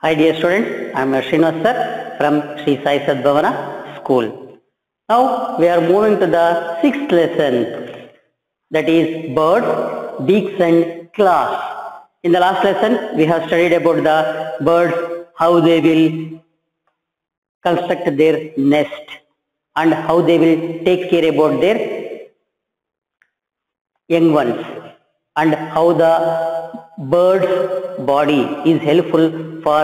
Hi dear students, I am Srinivas sir from Sri Sai Sadbhavana School. Now we are moving to the sixth lesson, that is birds, beaks and claws. In the last lesson we have studied about the birds, how they will construct their nest and how they will take care about their young ones, and how the bird's body is helpful for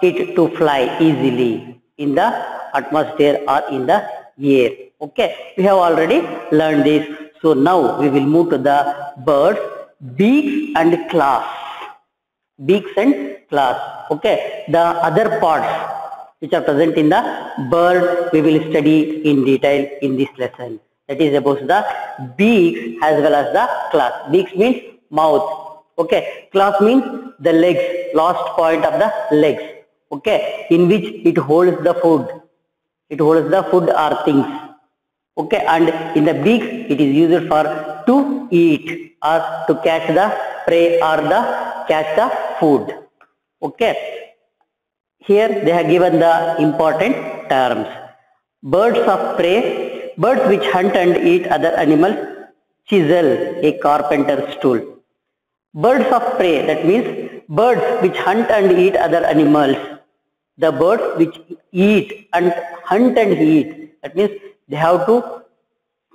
it to fly easily in the atmosphere or in the air. Okay, we have already learned this. So now we will move to the birds, beaks and claws. Beaks and claws. Okay, the other parts which are present in the bird we will study in detail in this lesson. That is about the beaks as well as the claws. Beaks means mouth. Okay, claws means the legs, last point of the legs. Okay, in which it holds the food. It holds the food or things. Okay, and in the beaks it is used for to eat or to catch the prey or the catch the food. Okay, here they have given the important terms. Birds of prey, birds which hunt and eat other animals, chisel, a carpenter's tool. Birds of prey, that means birds which hunt and eat other animals. The birds which eat and hunt and eat, that means they have to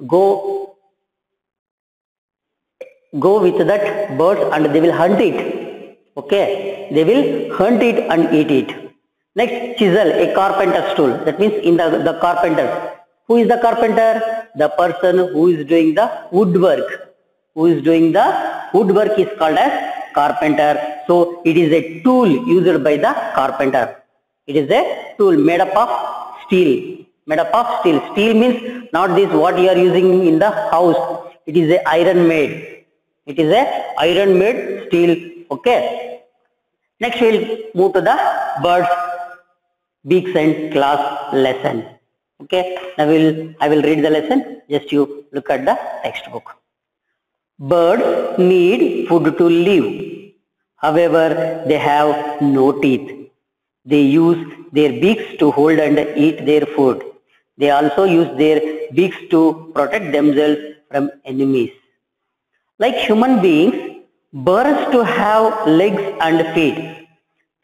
go with that bird and they will hunt it. Okay, they will hunt it and eat it. Next, chisel, a carpenter's tool. That means in the carpenters. Who is the carpenter? The person who is doing the woodwork. Who is doing the woodwork is called as carpenter. So it is a tool used by the carpenter. It is a tool made up of steel. Made up of steel. Steel means not this what you are using in the house. It is a iron made. It is a iron made steel. Okay. Next we will move to the birds, beaks and claws lesson. Okay. Now I will read the lesson. Just you look at the textbook. Birds need food to live. However, they have no teeth. They use their beaks to hold and eat their food. They also use their beaks to protect themselves from enemies. Like human beings, birds to have legs and feet.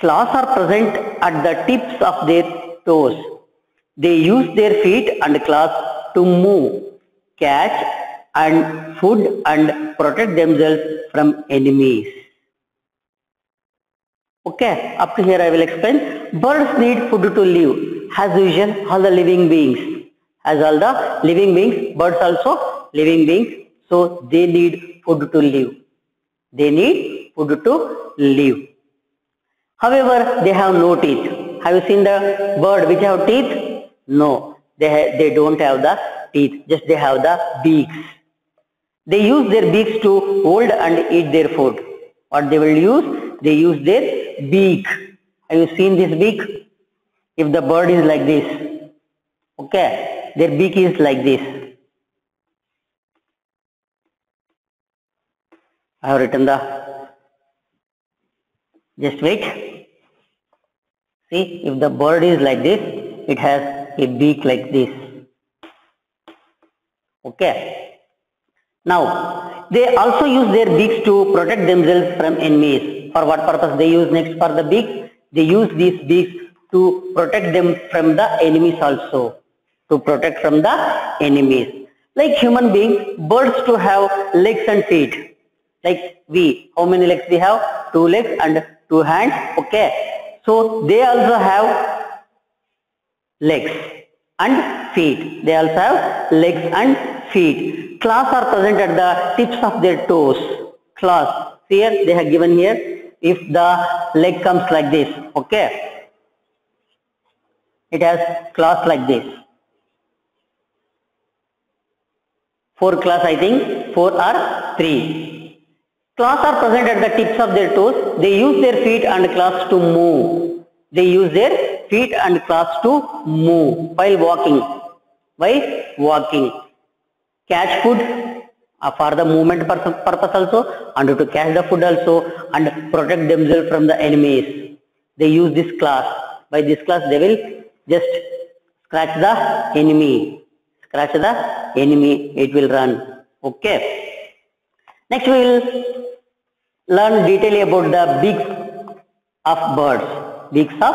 Claws are present at the tips of their toes. They use their feet and claws to move, catch and food and protect themselves from enemies. Okay, up to here I will explain. Birds need food to live. As usual, all the living beings. As all the living beings, birds also living beings. So they need food to live. They need food to live. However, they have no teeth. Have you seen the bird which have teeth? No, they don't have the teeth. Just they have the beaks. They use their beaks to hold and eat their food. What they will use? They use their beak. Have you seen this beak? If the bird is like this, okay, their beak is like this. I have written the, just wait. See, if the bird is like this, it has a beak like this. Okay. Now, they also use their beaks to protect themselves from enemies. For what purpose they use next for the beaks? They use these beaks to protect them from the enemies also. To protect from the enemies. Like human beings, birds to have legs and feet. Like we, how many legs we have? 2 legs and 2 hands. Okay. So they also have legs and feet. They also have legs and feet. Claws are present at the tips of their toes. Claws. Here they have given here. If the leg comes like this, okay, it has claws like this. 4 claws, I think, 4 or 3. Claws are present at the tips of their toes. They use their feet and claws to move. They use their feet and claws to move while walking. While walking. Catch food for the movement purpose also, and to catch the food also, and protect themselves from the enemies. they use this class. By this class they will just scratch the enemy. Scratch the enemy, it will run. Okay. Next we will learn detail about the beaks of birds. Beaks of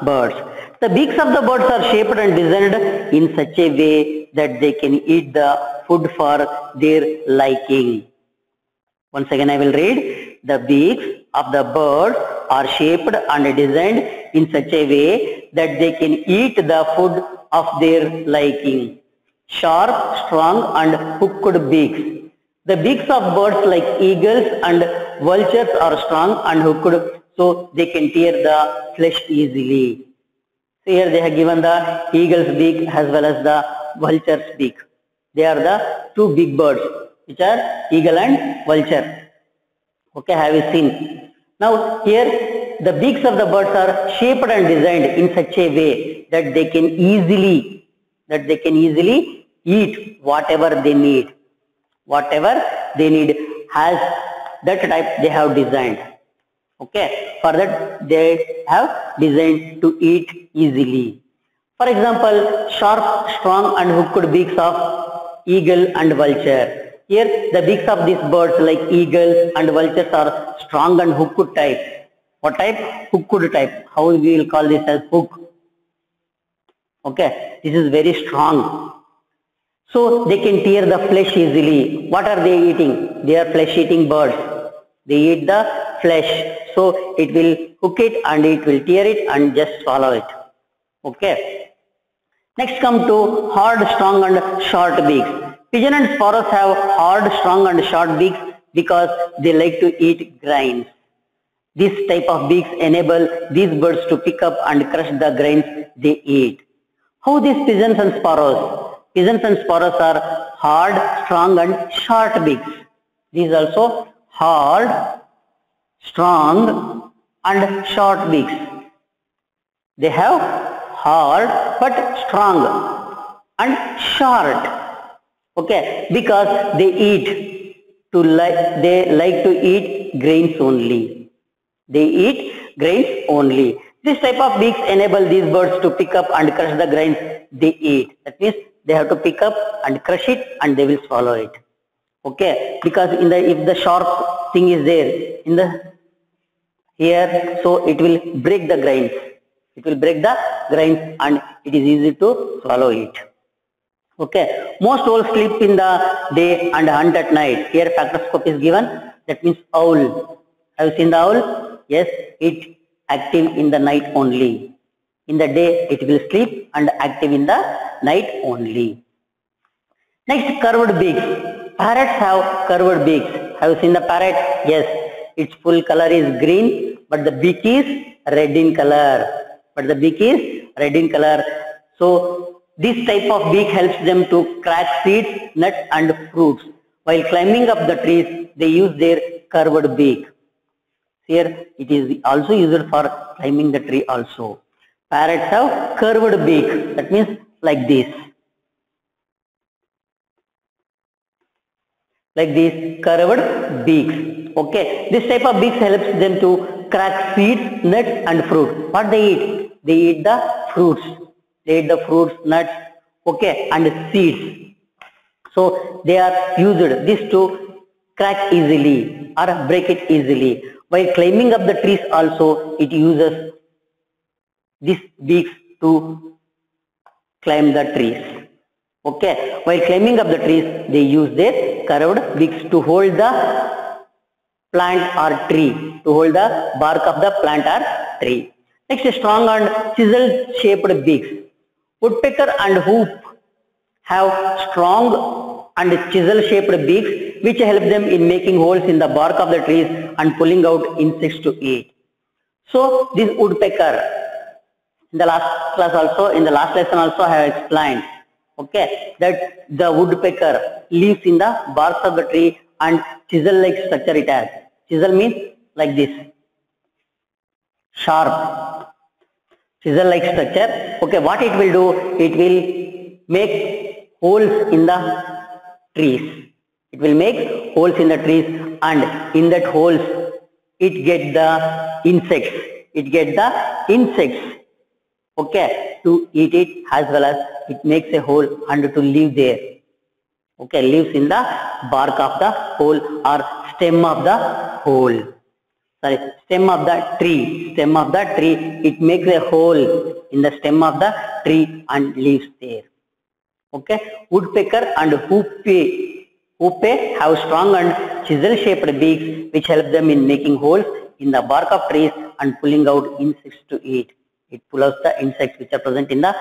birds. The beaks of the birds are shaped and designed in such a way that they can eat the food for their liking. Once again I will read. The beaks of the birds are shaped and designed in such a way that they can eat the food of their liking. Sharp, strong and hooked beaks. The beaks of birds like eagles and vultures are strong and hooked, so they can tear the flesh easily. So here they have given the eagle's beak as well as the vulture's beak. They are the two big birds, which are eagle and vulture. Okay, have you seen? Now here the beaks of the birds are shaped and designed in such a way that they can easily eat whatever they need. Whatever they need has that type they have designed. Okay, for that they have designed to eat easily. For example, sharp, strong and hooked beaks of eagle and vulture. Here the beaks of these birds like eagles and vultures are strong and hooked type. What type? Hooked type. How we will call this as hook? Okay, this is very strong. So they can tear the flesh easily. What are they eating? They are flesh eating birds. They eat the flesh. So it will hook it and it will tear it and just swallow it. Okay. Next come to hard, strong and short beaks. Pigeon and sparrows have hard, strong and short beaks because they like to eat grains. This type of beaks enable these birds to pick up and crush the grains they eat. How these pigeons and sparrows? Pigeons and sparrows are hard, strong and short beaks. These also hard, strong and short beaks. They have hard but strong and short. Okay, because they like to eat grains only. They eat grains only. This type of beaks enable these birds to pick up and crush the grains they eat. That means they have to pick up and crush it and they will swallow it. Okay, because if the sharp thing is there in the here, so it will break the grains. It will break the grains and it is easy to swallow it. Okay, most owls sleep in the day and hunt at night. Here factoscope is given. That means owl. Have you seen the owl? Yes, it active in the night only. In the day it will sleep and active in the night only. Next, curved beaks. Parrots have curved beaks. Have you seen the parrot? Yes, its full color is green, but the beak is red in color. So this type of beak helps them to crack seeds, nuts and fruits. While climbing up the trees, they use their curved beak. Here it is also used for climbing the tree also. Parrots have curved beak. That means like this. Like these curved beaks. Okay, this type of beaks helps them to crack seeds, nuts and fruit. What they eat? They eat the fruits. They eat the fruits, nuts, okay, and seeds. So they are used this to crack easily or break it easily. While climbing up the trees also, it uses these beaks to climb the trees. Okay, while climbing up the trees, they use their curved beaks to hold the plant or tree, to hold the bark of the plant or tree. Next, strong and chisel shaped beaks. Woodpecker and hoop have strong and chisel shaped beaks which help them in making holes in the bark of the trees and pulling out insects to eat. So this woodpecker, in the last lesson also I have explained, okay, that the woodpecker lives in the bark of the tree and chisel like structure it has. Chisel means like this, sharp, chisel like structure. Okay, what it will do? It will make holes in the trees. It will make holes in the trees and in that holes it get the insects. it gets the insects, okay, to eat it, as well as it makes a hole and to live there. Okay, lives in the bark of the hole or stem of the hole. Sorry, stem of the tree. Stem of the tree. It makes a hole in the stem of the tree and lives there. Okay, woodpecker and hoopay have strong and chisel-shaped beaks which help them in making holes in the bark of trees and pulling out insects to eat. It pulls out the insects which are present in the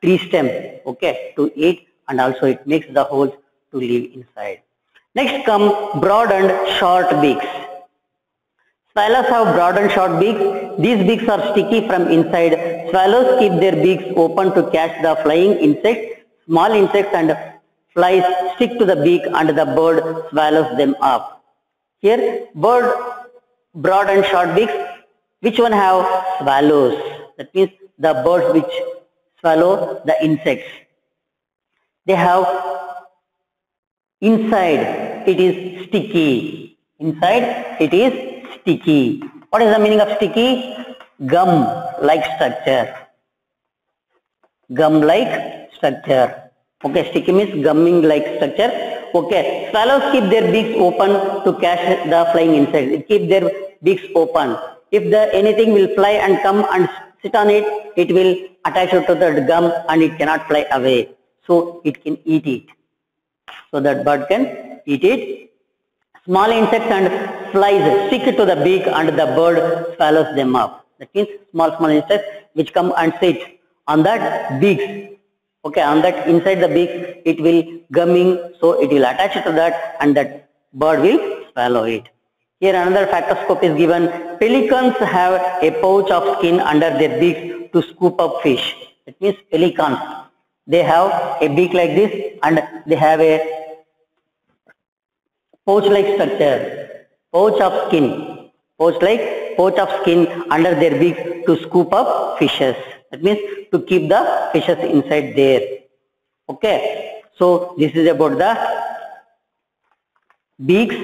tree stem, okay, to eat, and also it makes the holes to live inside. Next come broad and short beaks. Swallows have broad and short beaks. These beaks are sticky from inside. Swallows keep their beaks open to catch the flying insects. Small insects and flies stick to the beak and the bird swallows them up. Here, bird broad and short beaks. Which one have swallows? That means the birds which swallow the insects. They have inside it is sticky. Inside it is sticky. What is the meaning of sticky? Gum-like structure. Gum-like structure. Okay, sticky means gumming-like structure. Okay, swallows keep their beaks open to catch the flying insects. They keep their beaks open. If anything will fly and come and sit on it, it will attach it to the gum and it cannot fly away. So it can eat it. So that bird can eat it. Small insects and flies stick to the beak and the bird swallows them up. That means small insects which come and sit on that beaks. Okay, on that inside the beak it will gumming, so it will attach it to that and that bird will swallow it. Here another factoscope is given. Pelicans have a pouch of skin under their beaks to scoop up fish. It means pelicans, they have a beak like this and they have a pouch-like structure, pouch of skin, pouch of skin under their beaks to scoop up fishes. That means to keep the fishes inside there. Okay, so this is about the beaks.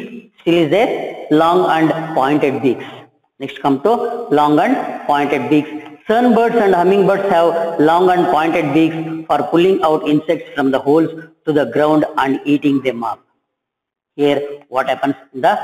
Still is there long and pointed beaks. Next come to long and pointed beaks. Sunbirds and hummingbirds have long and pointed beaks for pulling out insects from the holes to the ground and eating them up. Here what happens in the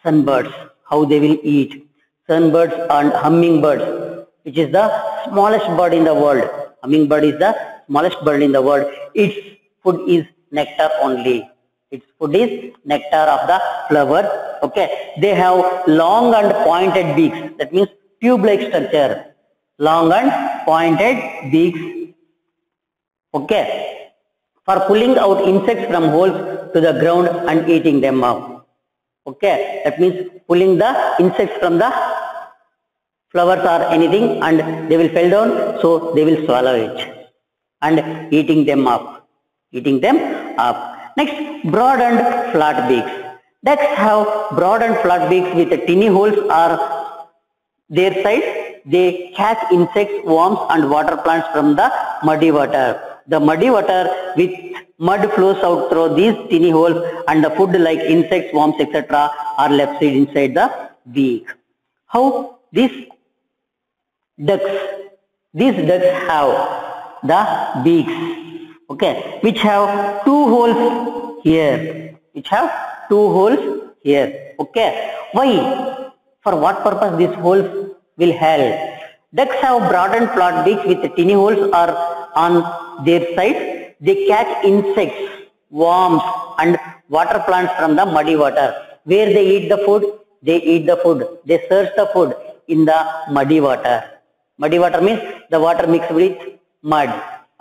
sunbirds, how they will eat. Sunbirds and hummingbirds, which is the smallest bird in the world. Hummingbird is the smallest bird in the world. Its food is nectar only. Its food is nectar of the flower. Okay, they have long and pointed beaks. That means tube-like structure. Long and pointed beaks. Okay, for pulling out insects from holes to the ground and eating them up. Okay, that means pulling the insects from the flowers or anything and they will fall down, so they will swallow it and eating them up. Next, broad and flat beaks. Ducks have broad and flat beaks with tiny holes or their sides. They catch insects, worms and water plants from the muddy water. The muddy water with mud flows out through these tiny holes and the food like insects, worms, etc. are left inside the beak. How these ducks have the beaks, okay, which have two holes here. Okay. Why? For what purpose these holes will help? Ducks have broad and flat beaks with tiny holes or on their sides. They catch insects, worms and water plants from the muddy water. Where they eat the food? They search the food in the muddy water. Muddy water means the water mixed with mud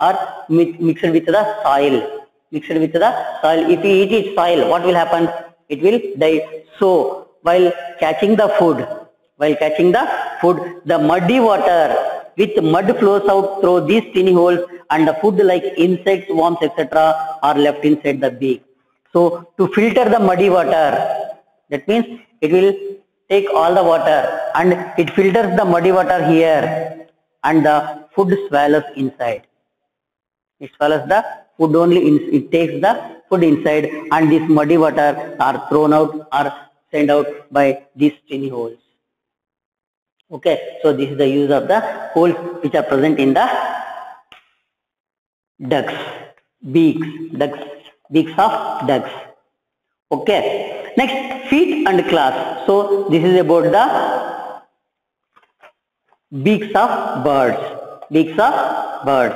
or mixed with the soil. If you eat its soil, what will happen? It will die. So while catching the food, the muddy water with mud flows out through these tiny holes and the food like insects, worms, etc. are left inside the beak. So to filter the muddy water, that means it will take all the water and it filters the muddy water here and the food swallows inside. It swallows the food only, it takes the food inside and this muddy water are thrown out or sent out by these tiny holes. Okay, so this is the use of the holes which are present in the ducks, beaks of ducks. Okay, next feet and claws. So this is about the beaks of birds. Beaks of birds.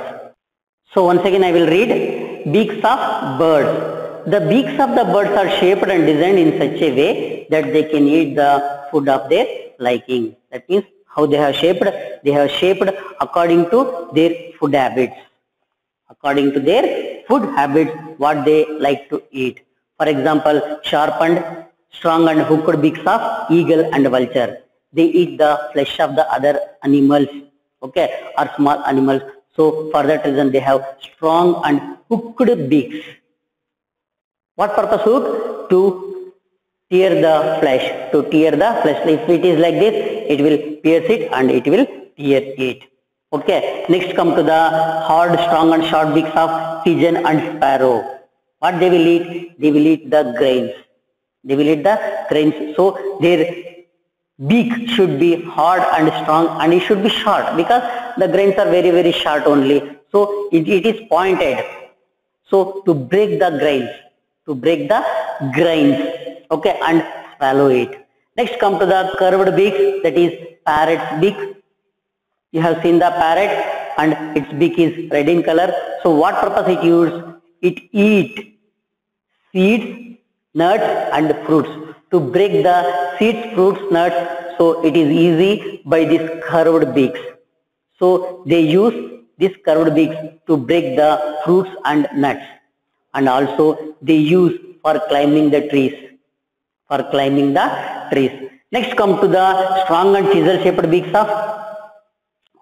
So once again I will read beaks of birds. The beaks of the birds are shaped and designed in such a way that they can eat the food of their liking. That means how they have shaped? They have shaped according to their food habits. According to their food habits, what they like to eat. For example, sharpened, strong and hooked beaks of eagle and vulture. They eat the flesh of the other animals, okay, or small animals. So for that reason they have strong and hooked beaks. What purpose hook? To tear the flesh. To tear the flesh. If it is like this, it will pierce it and it will tear it. Okay. Next come to the hard, strong and short beaks of pigeon and sparrow. What they will eat? They will eat the grains. They will eat the grains. So their beak should be hard and strong and it should be short because the grains are very, very short only. So it is pointed. So to break the grains. Okay, and swallow it. Next come to the curved beak, that is parrot's beak. You have seen the parrot and its beak is red in color. So what purpose it uses? It eats seeds, nuts and fruits. To break the seeds, fruits, nuts, so it is easy by these curved beaks. So they use these curved beaks to break the fruits and nuts. And also they use for climbing the trees. Next come to the strong and chisel shaped beaks of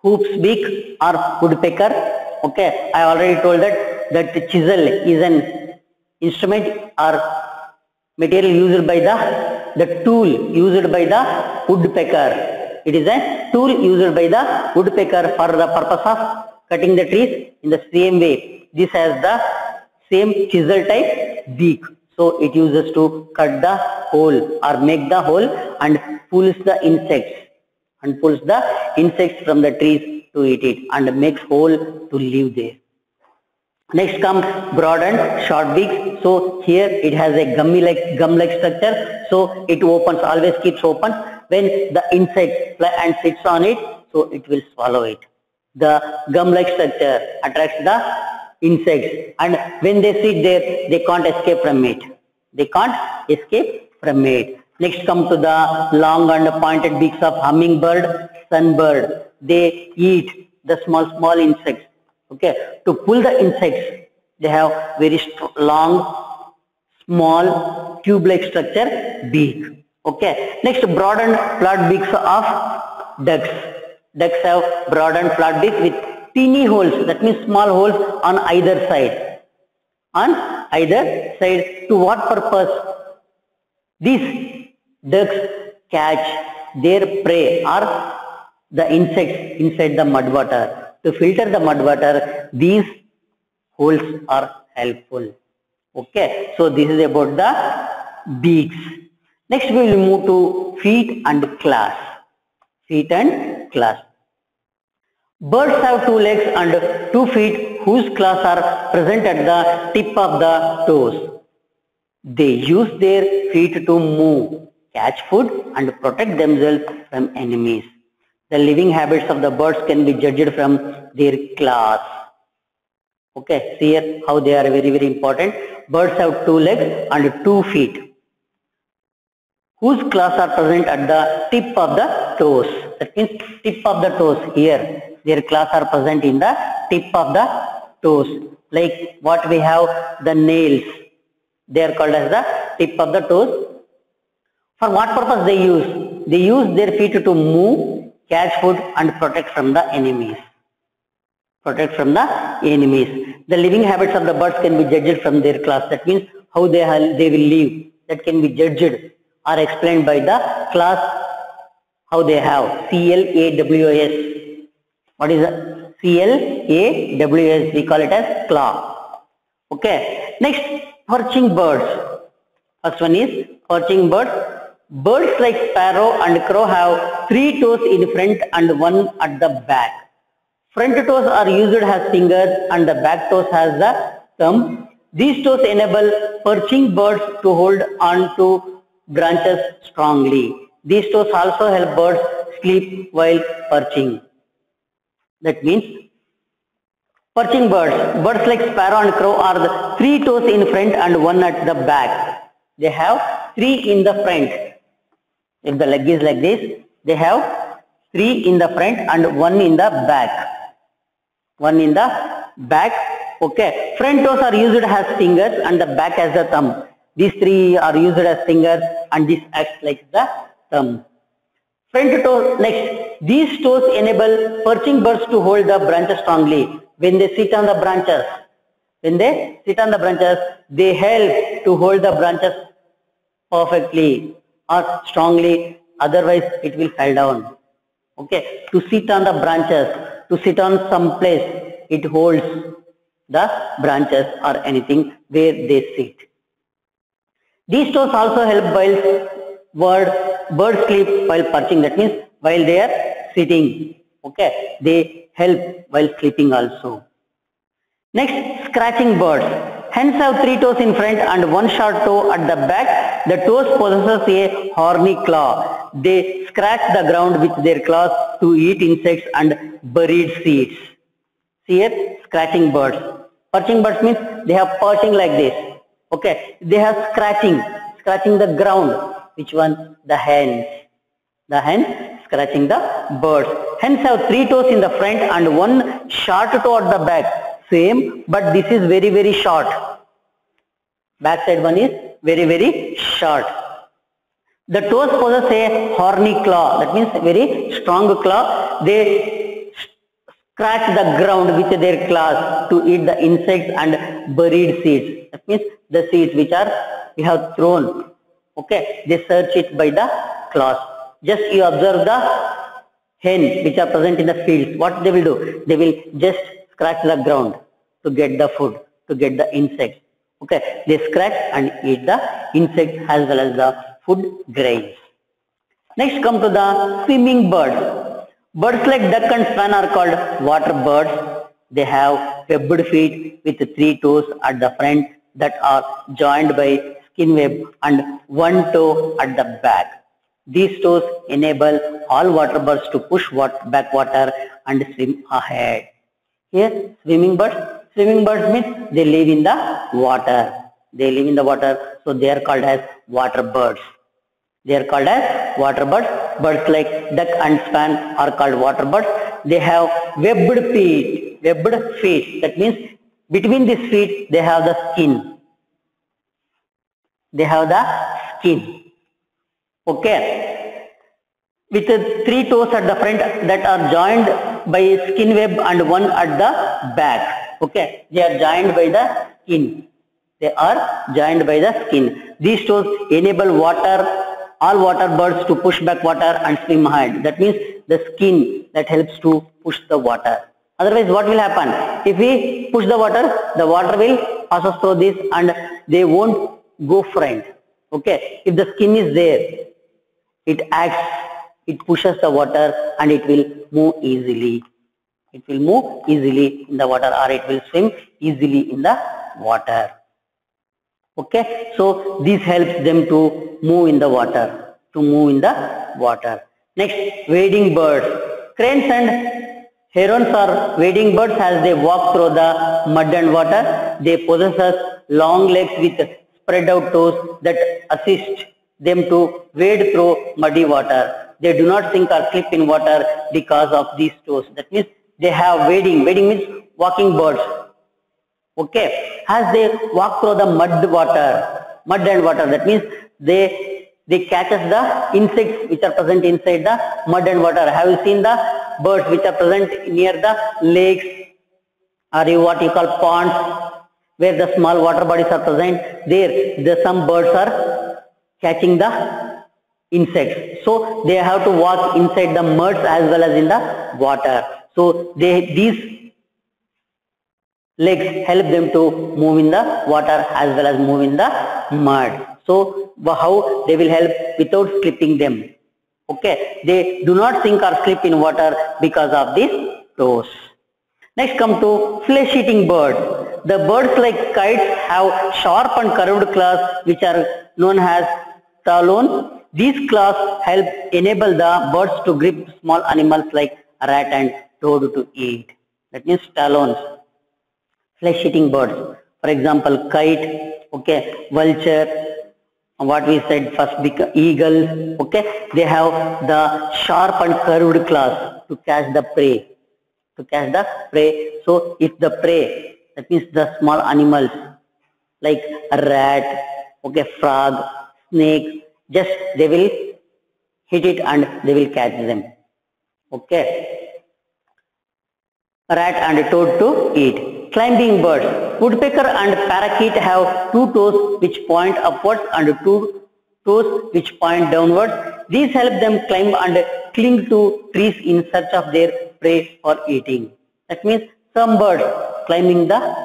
hoop's beak or woodpecker. Okay, I already told that chisel is an instrument or material used by the tool used by the woodpecker. It is a tool used by the woodpecker for the purpose of cutting the trees. In the same way, this has the same chisel type beak. So it uses to cut the hole or make the hole and pulls the insects from the trees to eat it and makes hole to live there. Next comes broad and short beaks. So here it has a gum-like structure. So it opens, always keeps open. When the insect fly and sits on it, so it will swallow it. The gum-like structure attracts the insects, and when they sit there, they can't escape from it. Next come to the long and pointed beaks of hummingbird, sunbird. They eat the small insects. Okay, to pull the insects, they have very long, small, tube-like structure beak. Okay. Next, broad and flat beaks of ducks. Ducks have broad and flat beaks with teeny holes, that means small holes on either side. To what purpose? These ducks catch their prey or the insects inside the mud water. To filter the mud water, these holes are helpful. Okay, so this is about the beaks. Next we will move to feet and claws. Birds have 2 legs and 2 feet whose claws are present at the tip of the toes. They use their feet to move, catch food and protect themselves from enemies. The living habits of the birds can be judged from their claws. Okay, see here how they are very, very important. Birds have 2 legs and 2 feet whose claws are present at the tip of the toes. That means tip of the toes here. Their claws are present in the tip of the toes. Like what we have, the nails. They are called as the tip of the toes. For what purpose they use? They use their feet to move, catch food and protect from the enemies. The living habits of the birds can be judged from their claws. That means how they will live. That can be judged or explained by the claws, how they have. CLAWS. What is the CLAWS? We call it as claw. Okay. Next, perching birds. First one is perching birds. Birds like sparrow and crow have 3 toes in front and 1 at the back. Front toes are used as fingers and the back toes has the thumb. These toes enable perching birds to hold on to branches strongly. These toes also help birds sleep while perching. That means perching birds like sparrow and crow are the 3 toes in front and 1 at the back. They have 3 in the front. If the leg is like this, they have 3 in the front and 1 in the back. 1 in the back. Okay. Front toes are used as fingers and the back as the thumb. These 3 are used as fingers and this acts like the thumb. Front toes. Next, these toes enable perching birds to hold the branches strongly. When they sit on the branches, they help to hold the branches perfectly or strongly, otherwise it will fall down. Okay, to sit on the branches, to sit on some place, it holds the branches or anything where they sit. These toes also help while birds sleep while perching. That means while they are sitting. Okay, they help while sleeping also. Next, scratching birds. Hens have 3 toes in front and 1 short toe at the back. The toes possesses a horny claw. They scratch the ground with their claws to eat insects and buried seeds. See here, scratching birds. Perching birds means they have perching like this. Okay, they have scratching the ground. Which one? The hens. The hens scratching the birds. Hens have 3 toes in the front and 1 short toe at the back. Same, but this is very, very short. Back side one is very, very short. The toes possess a horny claw. That means very strong claw. They scratch the ground with their claws to eat the insects and buried seeds. That means the seeds which we have thrown. Okay, they search it by the claws. Just you observe the hen which are present in the fields. What they will do? They will just scratch the ground to get the food, to get the insects. Okay, they scratch and eat the insects as well as the food grains. Next, come to the swimming birds. Birds like duck and swan are called water birds. They have webbed feet with 3 toes at the front that are joined by skin web and 1 toe at the back. These toes enable all water birds to push back water and swim ahead. Here, swimming birds means they live in the water. They live in the water, so they are called as water birds. They are called as water birds. Birds like duck and swan are called water birds. They have webbed feet. That means between these feet they have the skin. Okay. With 3 toes at the front that are joined by skin web and 1 at the back. Okay, they are joined by the skin. These toes enable all water birds to push back water and swim ahead. That means the skin that helps to push the water. Otherwise, what will happen? If we push the water will pass through this and they won't go front. Okay, if the skin is there, it pushes the water and it will move easily. It will move easily in the water or it will swim easily in the water. Okay, so this helps them to move in the water. Next, wading birds. Cranes and herons are wading birds as they walk through the mud and water. They possess long legs with spread out toes that assist them to wade through muddy water. They do not sink or slip in water because of these toes. That means they have wading. Wading means walking birds. Okay, as they walk through the mud and water, that means they catches the insects which are present inside the mud and water. Have you seen the birds which are present near the lakes or what you call ponds, where the small water bodies are present? There, some birds are catching the insects. So they have to walk inside the mud as well as in the water. So these legs help them to move in the water as well as move in the mud. So how they will help without slipping them? Okay, they do not sink or slip in water because of these toes. Next come to flesh-eating birds. The birds like kites have sharp and curved claws which are known as talons. These claws help enable the birds to grip small animals like rat and toad to eat. That means talons. Flesh-eating birds. For example, kite, okay, vulture, what we said first, eagle, okay, they have the sharp and curved claws to catch the prey. So if the prey, that means the small animals like a rat, okay, frog, snake, just they will hit it and they will catch them. Okay. Rat and toad to eat. Climbing birds. Woodpecker and parakeet have two toes which point upwards and two toes which point downwards. These help them climb and cling to trees in search of their prey for eating. That means some birds climbing the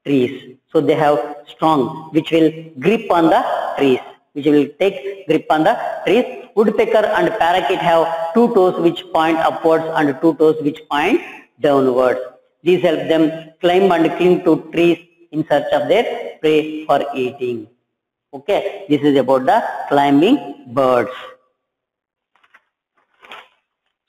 trees. So they have strong which will grip on the trees. Woodpecker and parakeet have two toes which point upwards and two toes which point downwards. These help them climb and cling to trees in search of their prey for eating. Okay, this is about the climbing birds.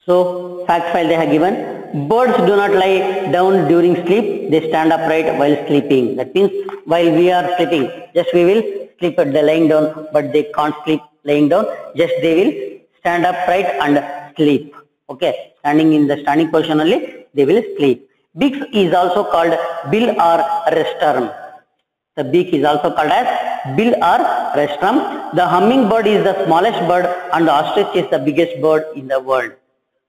So, fact file they have given. Birds do not lie down during sleep. They stand upright while sleeping. That means while we are sleeping, just we will sleep at the lying down, but they can't sleep lying down. Just they will stand upright and sleep. Okay, standing in the standing position only, they will sleep. Beak is also called bill or rostrum. The beak is also called as bill or rostrum. The hummingbird is the smallest bird and the ostrich is the biggest bird in the world.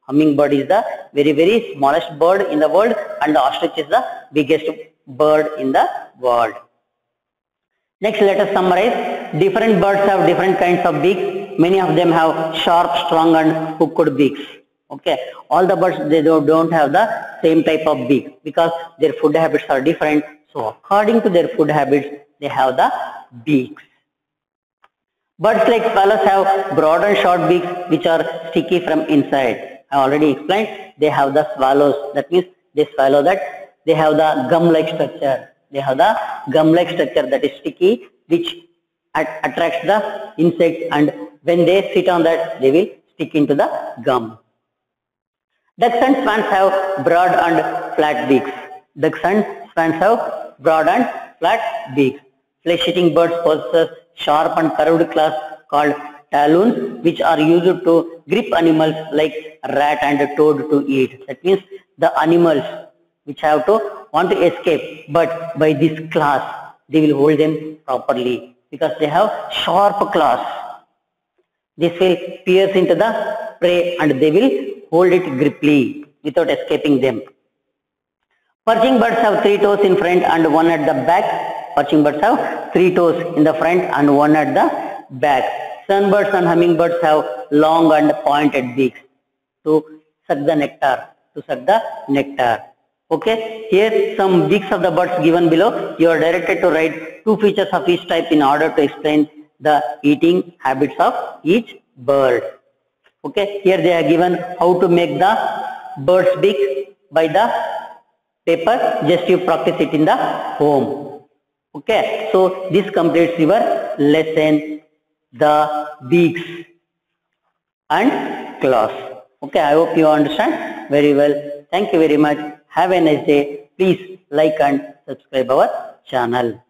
Hummingbird is the very smallest bird in the world and the ostrich is the biggest bird in the world. Next, let us summarize. Different birds have different kinds of beaks. Many of them have sharp, strong and hooked beaks. Okay, all the birds they don't have the same type of beak because their food habits are different. So according to their food habits, they have the beaks. Birds like swallows have broad and short beaks which are sticky from inside. I already explained. They have the swallows. That means they swallow that. They have the gum-like structure. That is sticky, which attracts the insects, and when they sit on that, they will stick into the gum. Ducks and swans have broad and flat beaks. Flesh-eating birds possess sharp and curved claws called talons, which are used to grip animals like rat and toad to eat. That means the animals which have to want to escape, but by this claws they will hold them properly because they have sharp claws. This will pierce into the prey and they will hold it griply without escaping them. Perching birds have 3 toes in front and 1 at the back. Perching birds have 3 toes in the front and 1 at the back. Sunbirds and hummingbirds have long and pointed beaks to suck the nectar. Okay, here some beaks of the birds given below. You are directed to write 2 features of each type in order to explain the eating habits of each bird. Okay, here they are given how to make the bird's beak by the paper. Just you practice it in the home. Okay, so this completes your lesson, the beaks and claws. Okay, I hope you understand very well. Thank you very much. Have a nice day. Please like and subscribe our channel.